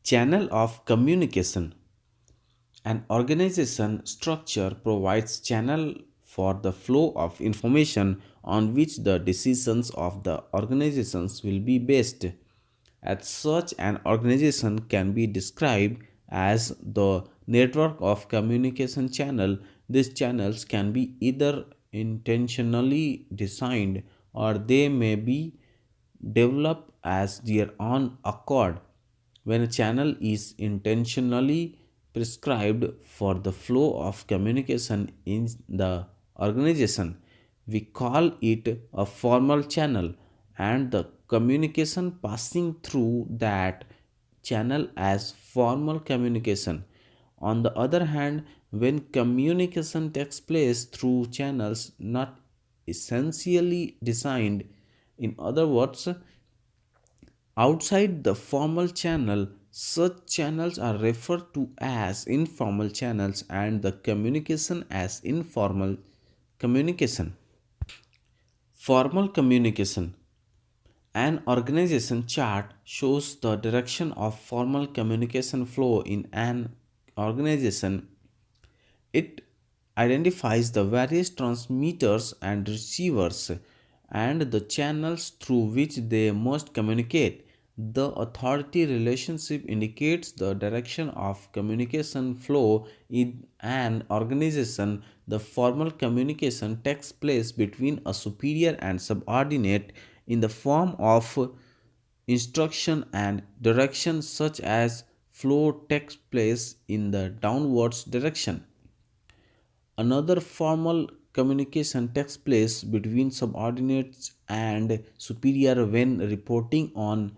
Channel of communication. An organization structure provides channel for the flow of information on which the decisions of the organizations will be based. As such, an organization can be described as the network of communication channel. These channels can be either intentionally designed or they may be developed as their own accord. When a channel is intentionally prescribed for the flow of communication in the organization, we call it a formal channel, and the communication passing through that channel as formal communication. On the other hand, when communication takes place through channels not essentially designed, in other words, outside the formal channel, such channels are referred to as informal channels and the communication as informal communication. Formal communication. An organization chart shows the direction of formal communication flow in an organization. It identifies the various transmitters and receivers and the channels through which they must communicate. The authority relationship indicates the direction of communication flow in an organization. The formal communication takes place between a superior and subordinate in the form of instruction and direction, such as flow takes place in the downwards direction. Another formal communication takes place between subordinates and superior when reporting on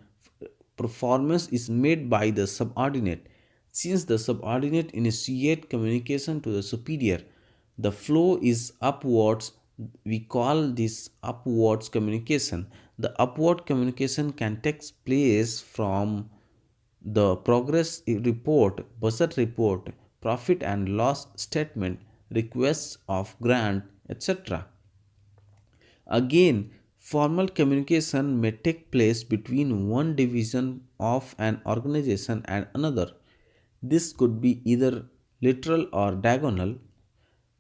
performance is made by the subordinate. Since the subordinate initiate communication to the superior, the flow is upwards. We call this upwards communication. The upward communication can take place from the progress report, budget report, profit and loss statement, requests of grant, etc. Again, formal communication may take place between one division of an organization and another. This could be either literal or diagonal.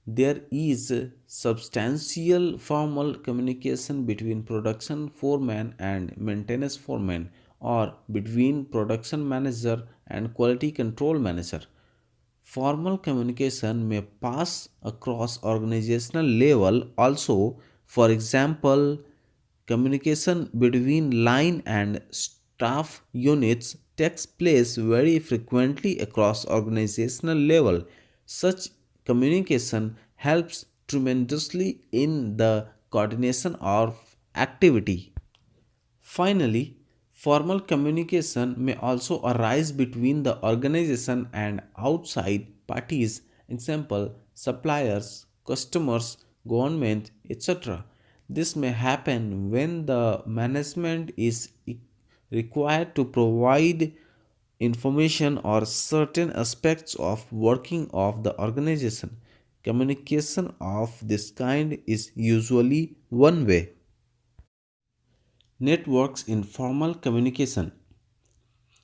There is substantial formal communication between production foreman and maintenance foreman, or between production manager and quality control manager. Formal communication may pass across organizational level also. For example, communication between line and staff units takes place very frequently across organizational level. Such communication helps tremendously in the coordination of activity. Finally, formal communication may also arise between the organization and outside parties, example, suppliers, customers, government, etc. This may happen when the management is required to provide information or certain aspects of working of the organization. Communication of this kind is usually one way. Networks in formal communication.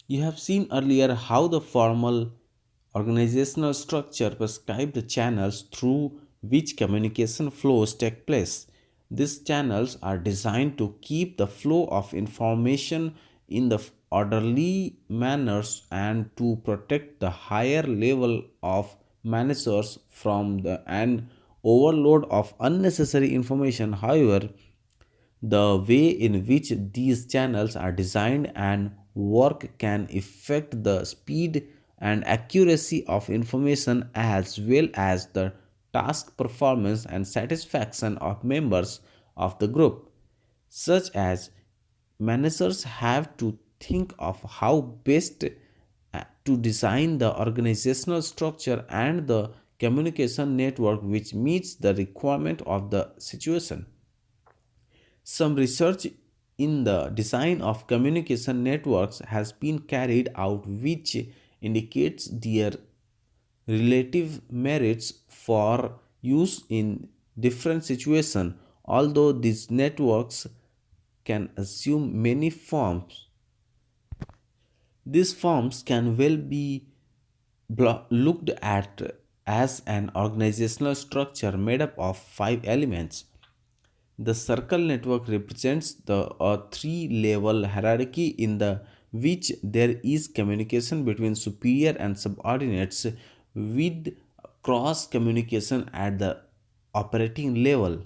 You have seen earlier how the formal organizational structure prescribes the channels through which communication flows take place. These channels are designed to keep the flow of information in the orderly manners and to protect the higher level of managers from an overload of unnecessary information. However, the way in which these channels are designed and work can affect the speed and accuracy of information as well as the task performance and satisfaction of members of the group, such as managers have to think of how best to design the organizational structure and the communication network which meets the requirement of the situation. Some research in the design of communication networks has been carried out which indicates their relative merits for use in different situations. Although these networks can assume many forms, These forms can well be looked at as an organizational structure made up of five elements. The circle network represents the three-level hierarchy in the which there is communication between superior and subordinates with cross communication at the operating level.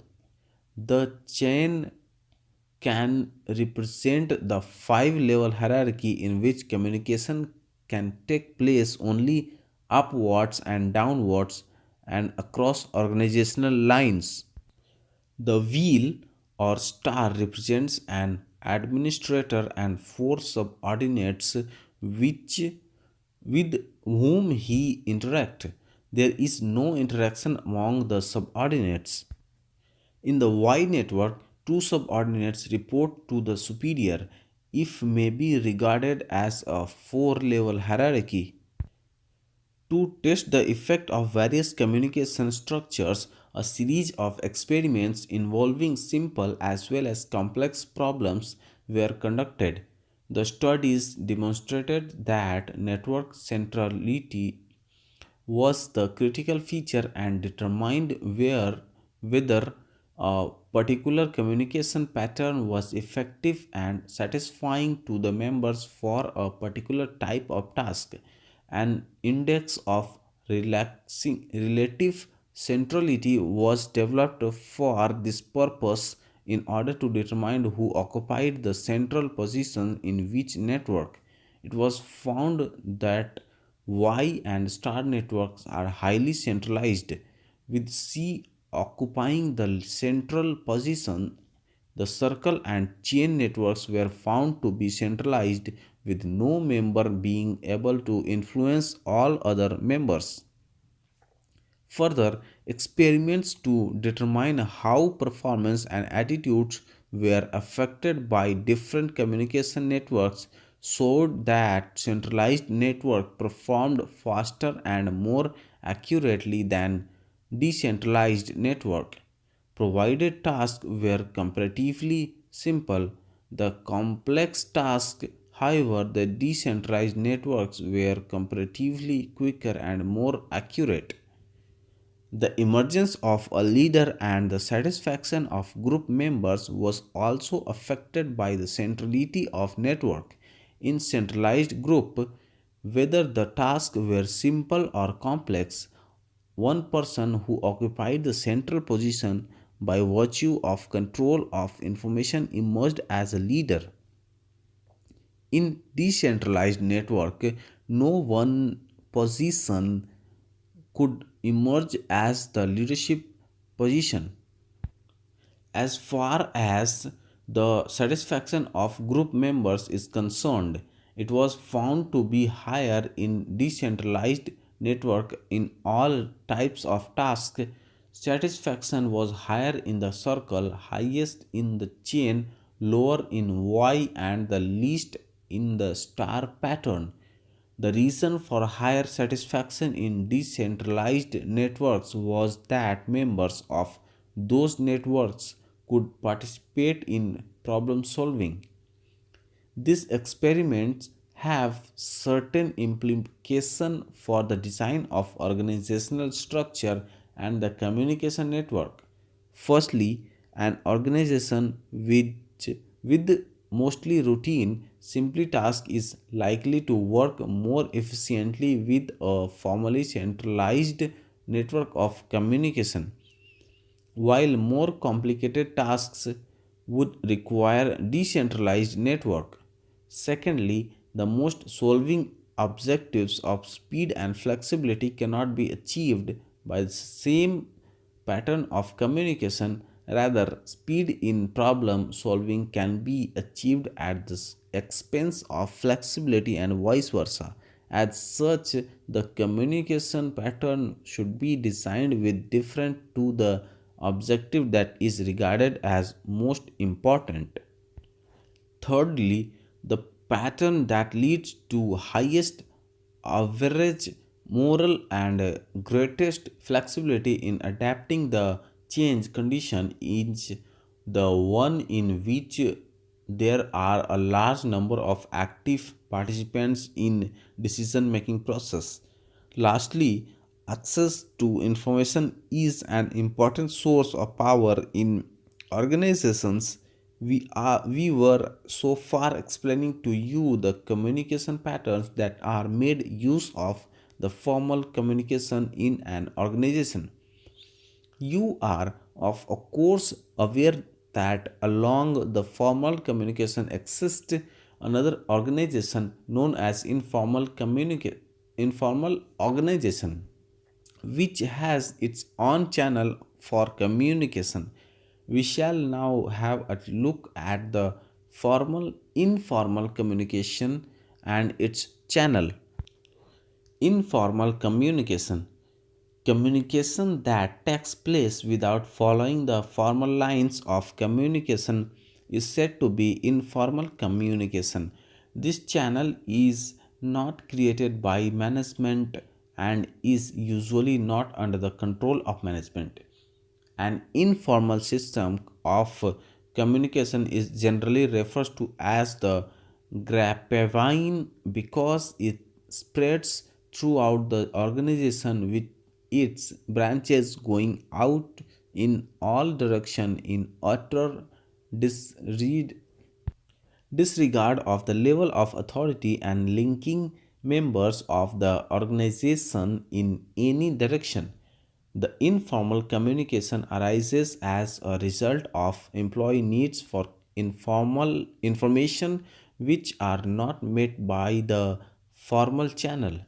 The chain can represent the five level hierarchy in which communication can take place only upwards and downwards and across organizational lines. The wheel or star represents an administrator and four subordinates which with whom he interacts. There is no interaction among the subordinates. In the Y network, two subordinates report to the superior if may be regarded as a four-level hierarchy. To test the effect of various communication structures, a series of experiments involving simple as well as complex problems were conducted. The studies demonstrated that network centrality was the critical feature and determined whether a particular communication pattern was effective and satisfying to the members for a particular type of task. An index of relative centrality was developed for this purpose in order to determine who occupied the central position in which network. It was found that Y and star networks are highly centralized, with C occupying the central position. The circle and chain networks were found to be centralized, with no member being able to influence all other members. Further, experiments to determine how performance and attitudes were affected by different communication networks showed that centralized network performed faster and more accurately than decentralized network. Provided tasks were comparatively simple, the complex tasks, however, the decentralized networks were comparatively quicker and more accurate. The emergence of a leader and the satisfaction of group members was also affected by the centrality of network. In centralized group, whether the tasks were simple or complex, one person who occupied the central position by virtue of control of information emerged as a leader. In decentralized network, no one position could emerge as the leadership position. As far as the satisfaction of group members is concerned, it was found to be higher in decentralized network in all types of tasks. Satisfaction was higher in the circle, highest in the chain, lower in Y, and the least in the star pattern. The reason for higher satisfaction in decentralized networks was that members of those networks could participate in problem solving. These experiments have certain implication for the design of organizational structure and the communication network. Firstly, an organization with mostly routine, simply task is likely to work more efficiently with a formally centralized network of communication, while more complicated tasks would require decentralized network. Secondly, the most solving objectives of speed and flexibility cannot be achieved by the same pattern of communication. Rather, speed in problem solving can be achieved at the expense of flexibility and vice versa. As such, the communication pattern should be designed with different to the objective that is regarded as most important. Thirdly, the pattern that leads to highest average moral and greatest flexibility in adapting the change condition is the one in which there are a large number of active participants in decision making process. Lastly, access to information is an important source of power in organizations. We were so far explaining to you the communication patterns that are made use of the formal communication in an organization. You are, of course, aware that along the formal communication exists another organization known as informal organization, which has its own channel for communication. We shall now have a look at the formal informal communication and its channel. Informal communication. Communication that takes place without following the formal lines of communication is said to be informal communication. This channel is not created by management and is usually not under the control of management. An informal system of communication is generally referred to as the grapevine because it spreads throughout the organization with its branches going out in all directions in utter disregard disregard of the level of authority and linking members of the organization in any direction. The informal communication arises as a result of employee needs for informal information which are not met by the formal channel.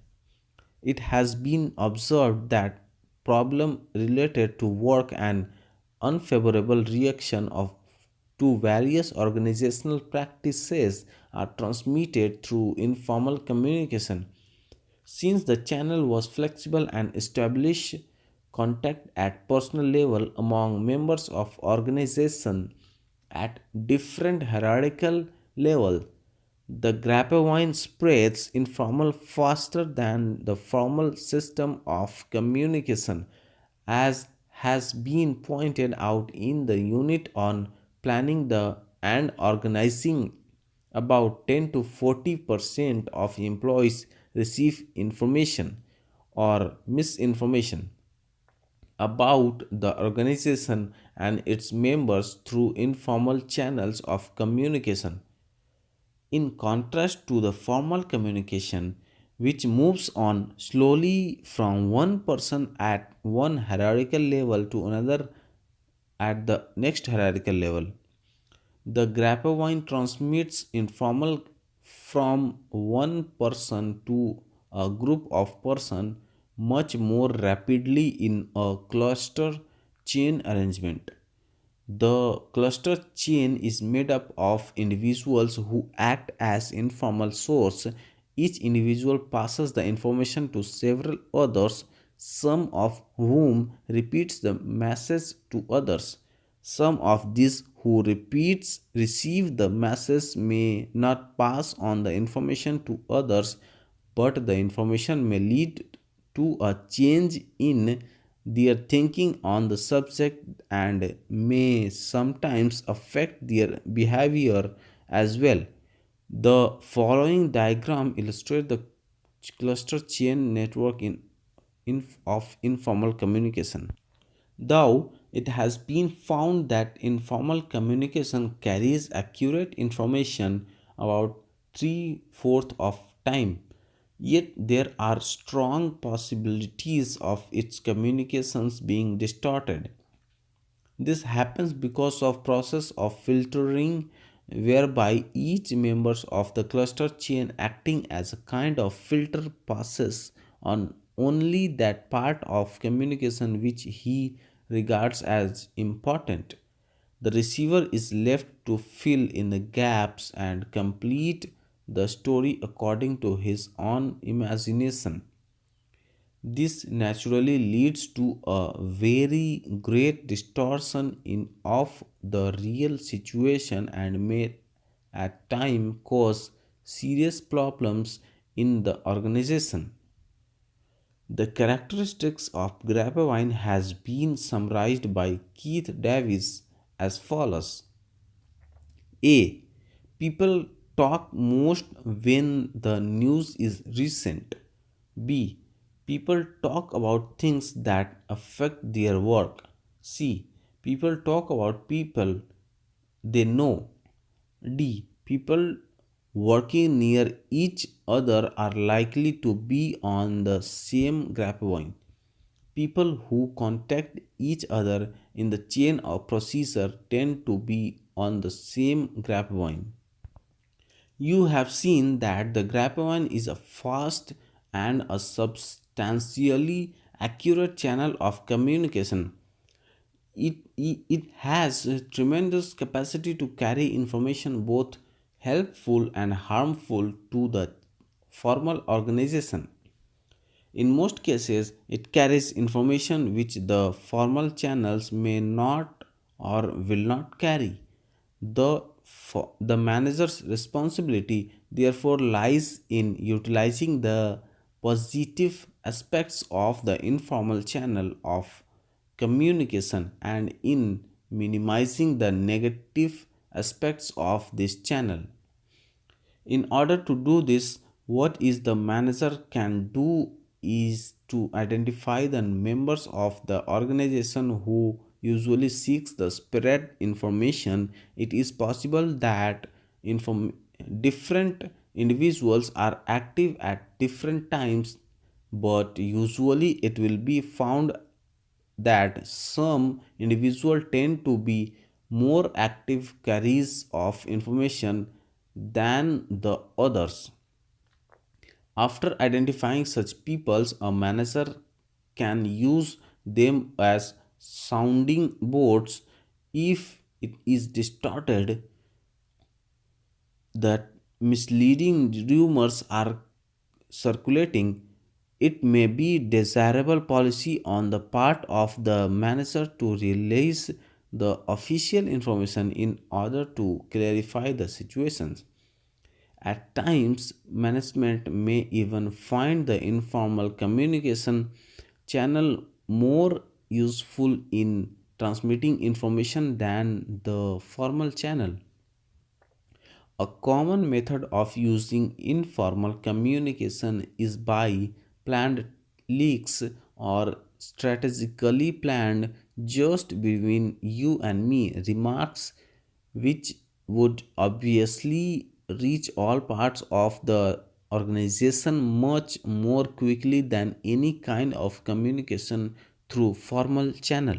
It has been observed that problems related to work and unfavorable reaction of to various organizational practices are transmitted through informal communication. Since the channel was flexible and established contact at personal level among members of organization at different hierarchical level, the grapevine spreads informal faster than the formal system of communication, as has been pointed out in the unit on planning the and organizing. About 10 to 40% of employees receive information or misinformation about the organization and its members through informal channels of communication. In contrast to the formal communication, which moves on slowly from one person at one hierarchical level to another at the next hierarchical level, the grapevine transmits informal from one person to a group of person much more rapidly in a cluster chain arrangement. The cluster chain is made up of individuals who act as informal source. Each individual passes the information to several others, some of whom repeats the message to others. Some of these who repeats receive the message may not pass on the information to others, but the information may lead to a change in their thinking on the subject and may sometimes affect their behavior as well. The following diagram illustrates the cluster chain network of informal communication. Though it has been found that informal communication carries accurate information about three-fourths of time, yet there are strong possibilities of its communications being distorted. This happens because of process of filtering whereby each members of the cluster chain acting as a kind of filter passes on only that part of communication which he regards as important. The receiver is left to fill in the gaps and complete the story according to his own imagination. This naturally leads to a very great distortion of the real situation and may at times cause serious problems in the organization. The characteristics of grapevine has been summarized by Keith Davis as follows. A. People talk most when the news is recent. B. People talk about things that affect their work. C. People talk about people they know. D. People working near each other are likely to be on the same grapevine. People who contact each other in the chain of procedure tend to be on the same grapevine. You have seen that the grapevine is a fast and a substantially accurate channel of communication. It has a tremendous capacity to carry information both helpful and harmful to the formal organization. In most cases, it carries information which the formal channels may not or will not carry. The manager's responsibility, therefore, lies in utilizing the positive aspects of the informal channel of communication and in minimizing the negative aspects of this channel. In order to do this, what is the manager can do is to identify the members of the organization who usually seeks the spread information. It is possible that inform- different individuals are active at different times, but usually it will be found that some individuals tend to be more active carriers of information than the others. After identifying such peoples, a manager can use them as sounding boards if it is distorted that misleading rumors are circulating. It may be desirable policy on the part of the manager to release the official information in order to clarify the situations. At times, management may even find the informal communication channel more useful in transmitting information than the formal channel. A common method of using informal communication is by planned leaks or strategically planned just between you and me remarks, which would obviously reach all parts of the organization much more quickly than any kind of communication through formal channel.